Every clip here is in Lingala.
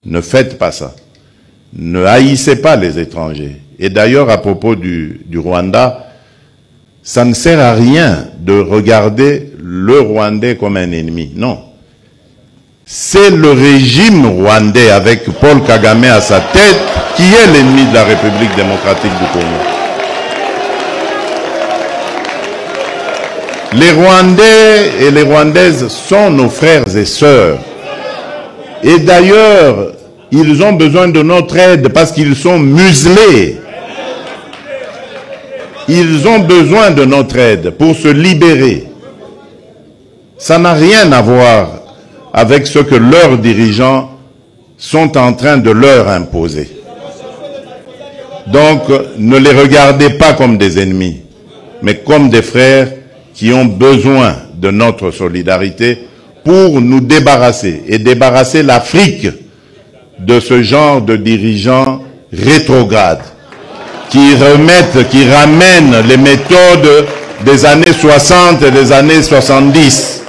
Ne faites pas ça. Ne haïssez pas les étrangers. Et d'ailleurs, à propos du Rwanda, ça ne sert à rien de regarder le Rwandais comme un ennemi. Non. C'est le régime rwandais avec Paul Kagame à sa tête qui est l'ennemi de la République démocratique du Congo. Les Rwandais et les Rwandaises sont nos frères et sœurs. Et d'ailleurs, ils ont besoin de notre aide parce qu'ils sont muselés. Ils ont besoin de notre aide pour se libérer. Ça n'a rien à voir avec ce que leurs dirigeants sont en train de leur imposer. Donc, ne les regardez pas comme des ennemis, mais comme des frères qui ont besoin de notre solidarité pour nous débarrasser et débarrasser l'Afrique de ce genre de dirigeants rétrogrades qui ramènent les méthodes des années 60 et des années 70.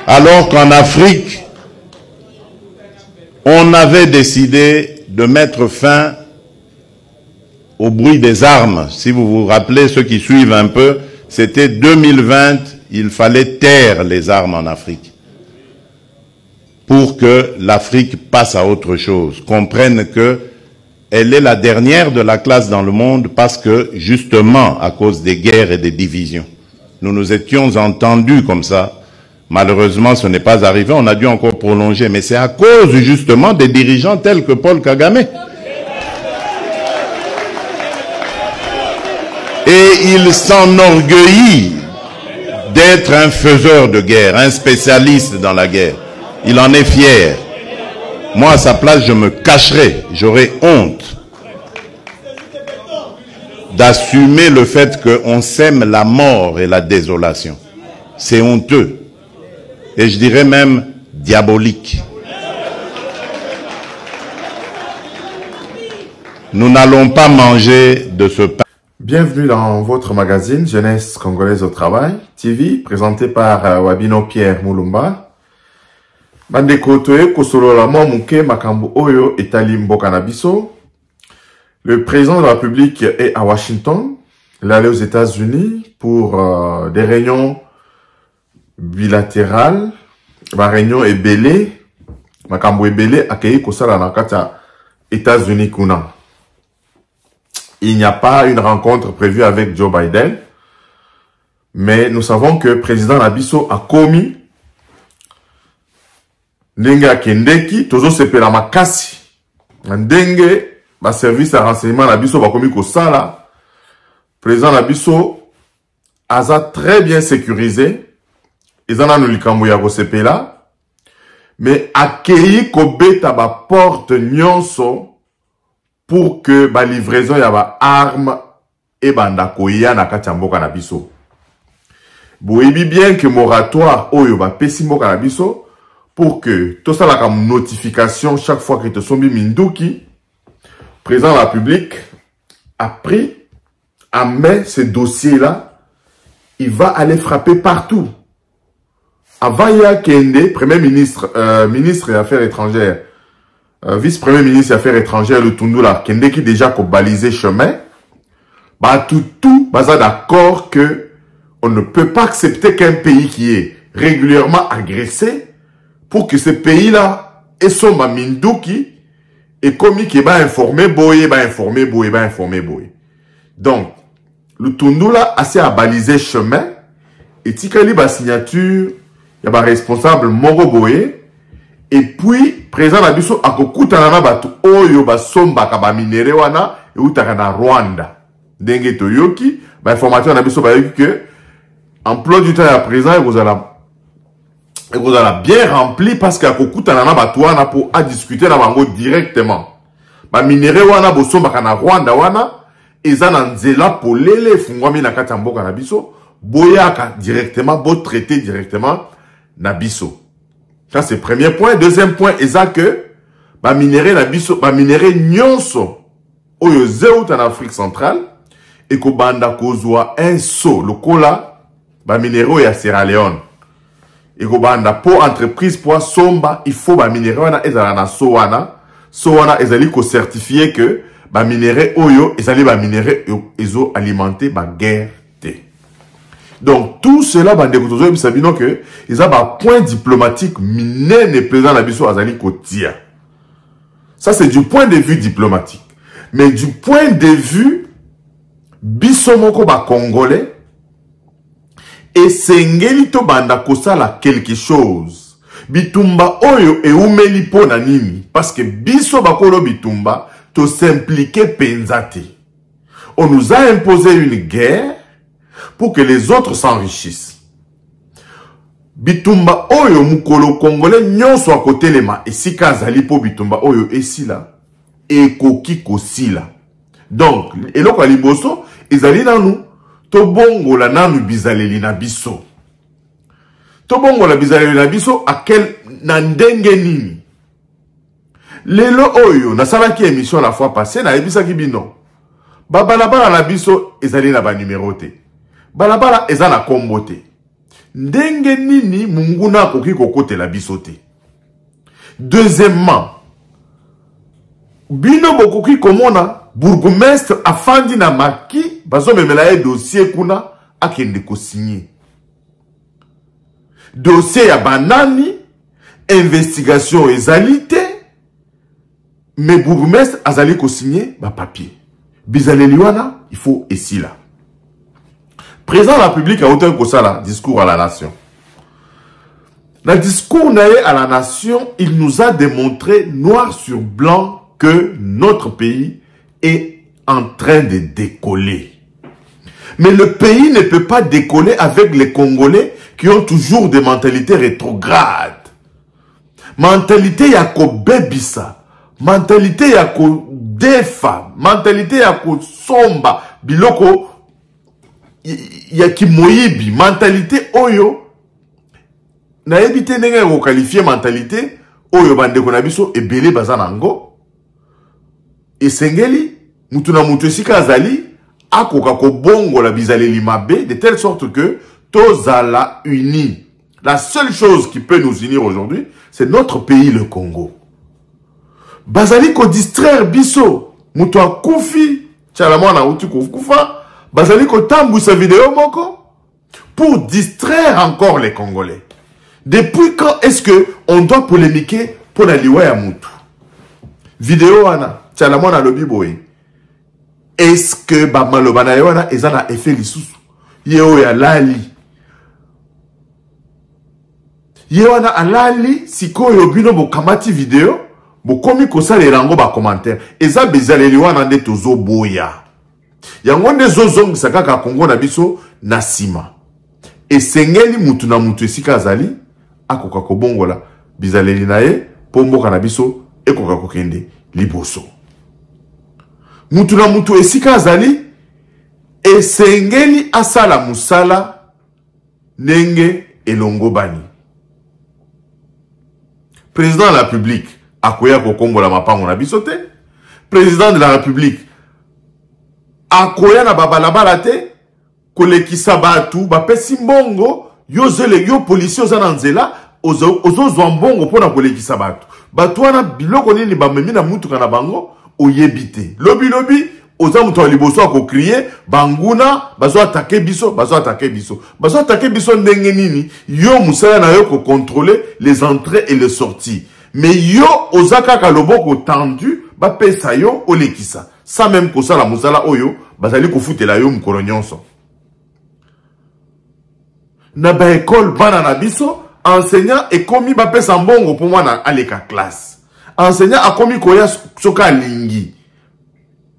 Alors qu'en Afrique, on avait décidé de mettre fin au bruit des armes. Si vous vous rappelez, ceux qui suivent un peu, c'était 2020, il fallait taire les armes en Afrique pour que l'Afrique passe à autre chose, comprenne qu'elle est la dernière de la classe dans le monde parce que, justement, à cause des guerres et des divisions, nous nous étions entendus comme ça. Malheureusement, ce n'est pas arrivé, on a dû encore prolonger, mais c'est à cause, justement, des dirigeants tels que Paul Kagame. Et il s'enorgueillit d'être un faiseur de guerre, un spécialiste dans la guerre. Il en est fier. Moi, à sa place, je me cacherais, j'aurais honte d'assumer le fait qu'on sème la mort et la désolation. C'est honteux. Et je dirais même diabolique. Nous n'allons pas manger de ce pain. Bienvenue dans votre magazine Jeunesse Congolaise au Travail TV, présenté par Wabino Pierre Moulumba. Bandeko toye kosolola mwa muke makambo oyo etali mboka na biso. Le président de la République est à Washington. Il est allé aux États-Unis pour des réunions bilatérales. Ma réunion est belée. Makambo est belée accueilli kosala na kata États-Unis kuna. Il n'y a pas une rencontre prévue avec Joe Biden. Mais nous savons que le président Nabiso a commis Ndenge Kendeki, tozo sepela makasi. Ndenge, ba service de renseignement Nabiso ba komi ko sala. Président Nabiso aza très bien sécurisé. Ils en ont eu likambo ya ko sepela. Mais accueilli ko beta ba porte nyonso pour que ba livraison ya ba arme et bandako ya na kati ya mboka na biso. Boyebi bien que moratoire oyo ba pesi mboka na biso pour que tout ça la comme notification chaque fois que te sombi minduki, président de la République a pris en main ce dossier-là, il va aller frapper partout. Avant ya Kende, premier ministre, ministre des Affaires étrangères, vice-premier ministre des Affaires étrangères, le Tundula, Kende qui déjà a balisé chemin, bah tout, bah ça d'accord que on ne peut pas accepter qu'un pays qui est régulièrement agressé, pour que ce pays-là ait son maminduki, et comme il va informer boye, Donc, le Tundula a assez à baliser chemin, et tikali ba signature, il y a ba responsable Moro Boye, et puis, président Nabiso a kokutana na batu oyo ba somba ka ba minere wana, et utaka na Rwanda. Denge toyoki, ba information Nabiso ba yoki que, emploi du temps à présent, et vous allez bien rempli parce qu'il y a beaucoup de pour à discuter na bango directement. Ba minere wana bo somba ka na Rwanda wana, eza na nzela pour lele fungwami na kati ya mboka na biso, boyaka directement, bo traiter directement na biso. Ça c'est le premier point. Deuxième point, eza que ba minere na biso, ba minere nyonso oyo zeuta en Afrique centrale et ko banda kozwa un saut lokola ba minere ya Sierra Leone. Et banda pour entreprise pour somba, il faut ba minerai wana ezala na sowana. Sowana ezali ko certifier que ba minerai oyo ezali ba minerai ezo alimenter ba guerre te. Donc tout cela bande kotozo bisabino que ils a ba point diplomatique minene président na biso azali kotia. Ça c'est du point de vue diplomatique. Mais du point de vue biso moko ba congolais et sengeli to banda kosala quelque chose. Bitumba oyo e umeli po na nini parce que biso bakolo bitumba to s'impliquer penzate. On nous a imposé une guerre pour que les autres s'enrichissent. Bitumba oyo mukolo congolais nyonso à côté lema et si kazali po bitumba oyo esila et koki kosila. Donc eloko liboso ezali nanu to bongo la nanu bizaleli na biso. Tobongo la bizarre na biso à quel nandenge nini. Lelo oyo na salaki émission la fois passée na ebisa ki bino. Ba balabala na biso ezali na ba numéro te. Balabala eza na kombo te. Ndenge nini munguna koki kokote la biso te. Deuxièmement, bino bokoki komona bourgmestre afandi na maki bazo memela dossier kuna akende ko signer. Dossier ya banani, investigation ezalité, mais bourgmestre azali ko signer ba papier. Bizaleliwana, il faut ici là. Président de la République a autant que ça discours à la nation. Dans le discours à la nation, il nous a démontré noir sur blanc que notre pays est en train de décoller. Mais le pays ne peut pas décoller avec les Congolais qui ont toujours des mentalités rétrogrades. Mentalité yako bebisa, mentalité yako defa, mentalité yako somba, biloko yaki moyibi, mentalité oyo, na ebite nenge yako qualifier mentalité oyo bande konabiso ebele bazanango, esengeli, mutu na mutu esika azali, akoka ko bongo la bizaleli mabe, de telle sorte que tozala unis. La seule chose qui peut nous unir aujourd'hui, c'est notre pays, le Congo. Bazali ko distraire biso, mutu akufi, tchalamana utu kufa, bazali ko tambu sa vidéo moko, pour distraire encore les Congolais. Depuis quand est-ce que on doit polémiquer pour la liwa ya mutu? Vidéo ana, tchalamana lobi boy. Est-ce que Bamalobana Yoana est un effet lisusu? Yeo ya lali. Yoana alali, siko yobino bo kamati vidéo, bo komi kosa le rango ba commentaire. Eza bezaleli wana nde tozo boya. Yango nde zozong sakaka Kongo na biso na sima. E sengeli mutu na mutu esika azali, akoka kobongola bizaleli na ye, pomboka na biso, ekoka kokende liboso. Mutu na mutu esika azali, esengeli asala musala, nenge elongo bani. Président de la République, akoya kokombo la mapango na bisote. Président de la République, akoya na babalabala te, kolekisa batu, bapesi mbongo, yo policier ozana nzela, ozo zwambongo pona kolekisa batu. Batu wana biloko nini bamemi na mutu kana bango, oyebite. Lobi, oza mutu aliboso ako kriye, banguna, bazo atake biso, Bazo atake biso ndenge nini, yo musala na yo ko contrôler les entrées et les sorties. Mais yo, ozaka kaloboko tendu, ba pesa yo, olekisa. Ça même ko sala musala oyo, bazali ko futela yo mukolo nyonso. Na ba école bana na biso, enseignant ekomi ba pesa mbongo pour moi na aleka classe. Enseignant akomi koya soka lingi.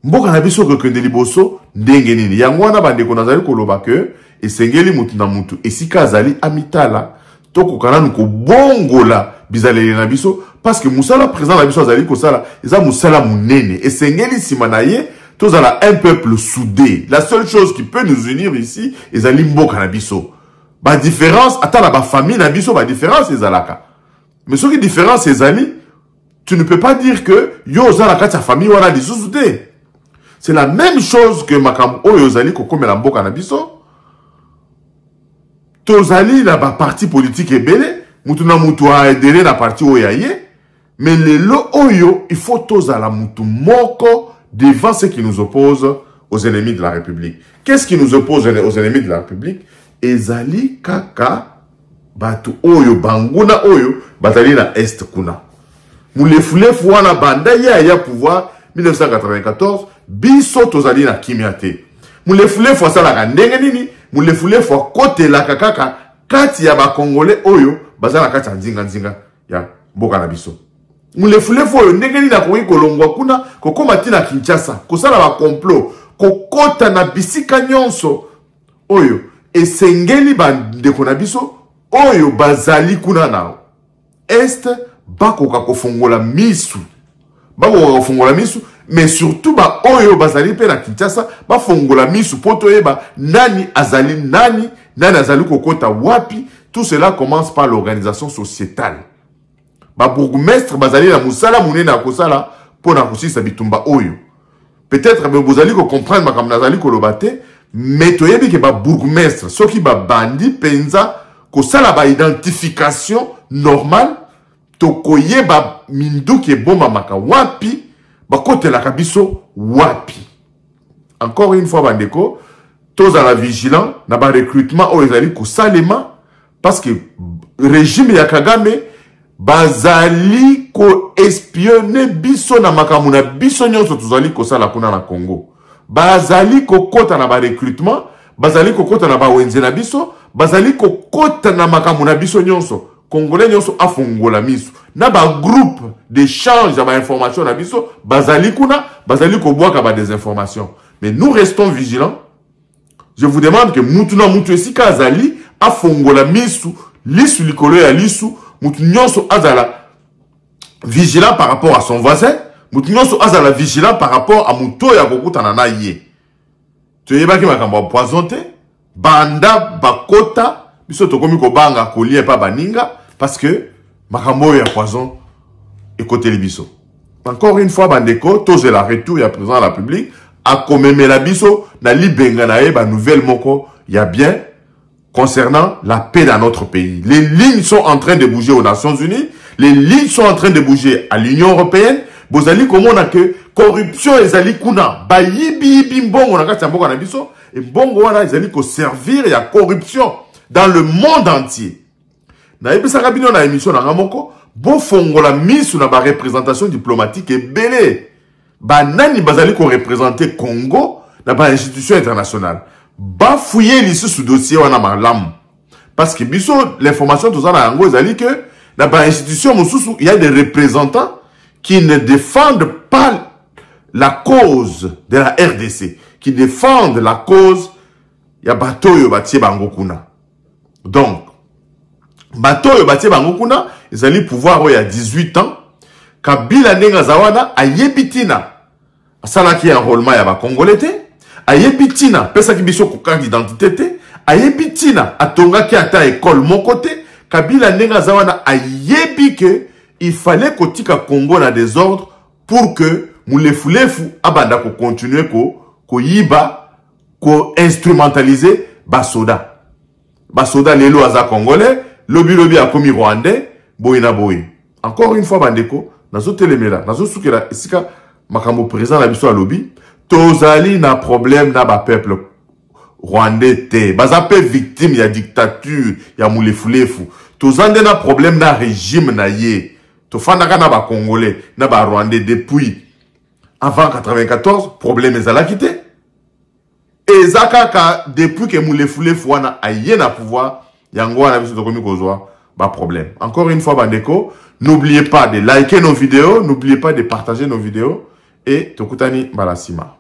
Mboka na biso kokende liboso ndenge nini. Yango wana bandeko nazali koloba ke esengeli mutu na mutu esika azali amitala toko kananu ko bongola bizaleli na biso parce que musala président na biso azali ko sala eza musala munene esengeli sima na ye tozala un peuple soudé. La seule chose qui peut nous unir ici ezali mboka na biso. Ba différence ata na ba famille na biso ba différence ezalaka. Mais ce qui différence ezali, tu ne peux pas dire que yo ozala kati ya famille wana lisusu te. C'est la même chose que makambo oyo ozali ko komela mboka na biso. tozali na ba parti politique ebele mutu na mutu a adhéré na parti oyaye mais lelo oyo il faut tozala mutu moko devant ce qui nous oppose aux ennemis de la République. Qu'est-ce qui nous oppose aux ennemis de la République? Ezali kaka batu oyo banguna oyo batali na est kuna. Moulefulefu wana banda ya pouvoir 1994 biso tozali na kimiate. Moulefulefu asala ndenge nini? Moulefulefu kote la kaka kati ya ba Congolais oyo bazala kati ya nzinga ya mboka na biso. Moulefulefu oyo ndenge nini akoki kolongwa kuna kokoma tina Kinshasa kosala ba complot kokota na bisika nyonso oyo esengeli bandeko na biso oyo bazali kuna nao est bakoka kofungola misu mais surtout ba oyo bazali pe na Kinshasa bafungola misu poto yeba nani azali kokota wapi. Tout cela commence par l'organisation sociétale. Ba bourgmestre bazali na musala munene akosala pona kosisa bitumba oyo. Peut-être que vous allez comprendre ma kamnazali kolobate mais toyebi ke ba bourgmestre soki ba bandi penza ko sala ba identification normale to koyeba mindu ke bomba maka wapi ba kote la kabiso wapi. Encore une fois bandeko toza la vigilant na ba recrutement o ezali ko salema parce que régime ya Kagame bazali ko espionner biso na makamuna biso nyonso tozali ko sala kuna na Congo. Bazali ko kota na ba recrutement, bazali ko kota na ba wenze na biso, bazali ko kota na makamuna biso nyonso. Congolais nyonso afungola miso. Na ba groupe d'échange ya ba information na biso, bazali kuna, bazali ko bwaka ba des informations. Mais nous restons vigilants. Je vous demande que mutu na mutu esika azali afungola miso, lisu likolo ya lisu. Mutu nyonso azala vigilant par rapport à son voisin. Mutu nyonso azala vigilant par rapport à muto ya kokutana na ye. Tu yebaki makambo poisonté, banda bakota, biso tokomi ko banga kolie pa baninga parce que makambo ya poison et côté biso. Encore une fois bandeko, tous la retour ya président de la République a commémé biso na libenga na ye ba nouvelle moko ya bien. Concernant la paix dans notre pays. Les lignes sont en train de bouger aux Nations Unies. Les lignes sont en train de bouger à l'Union Européenne. Bozali comment on a que corruption ezali kuna. Ba yibi mbongo na kati ya mboka na biso. Et mbongo wana ezali ko servir ya corruption dans le monde entier. Na yebisa kabino na émission na ngamoko. Bo fongola misu na ba représentation diplomatique et belé. Ba nani bazali ko représenter Congo na ba institution internationale. Ba fouiller l'ici sous dossier wana malamu parce que biso l'information tout ça na yango ezali que na ba institution mosusu il y a des représentants qui ne défendent pas la cause de la RDC, qui défendent la cause ya bato yo batie bango kuna. Donc bato yo batie bango kuna ezali pouvoir oyo ya 18 ans Kabila ndenga zawana ayebitina asalaki enrôlement ya ba Congolais te. Ayebitina, pesa ki biso koka d'identité te, ayebitina, atonga ki ata école mon côté, Kabila nenga zawana ayebi que il fallait kotika Congo na désordre pour que moulefulefu abanda ko continuer ko yiba, ko instrumentaliser basoda. Basoda lelo aza Congolais, lobi a komi Rwandais, boyina boy. Encore une fois bandeko, nazo telemela, nazo sukela esika makambo président la biso a lobby. Tozali na problème na ba peuple rwandais te. Baza pe victime ya dictature ya moulefulefu. Tozande na problème na régime na ye. Tofandaka na ba Congolais na ba Rwandais depuis avant 94 problème ezalaki te. Ezakaka depuis que moulefulefu wana aye na pouvoir yango wana biso tokomi kozwa ba problème. Encore une fois bandeko, n'oubliez pas de liker nos vidéos, n'oubliez pas de partager nos vidéos et tokutani balasima.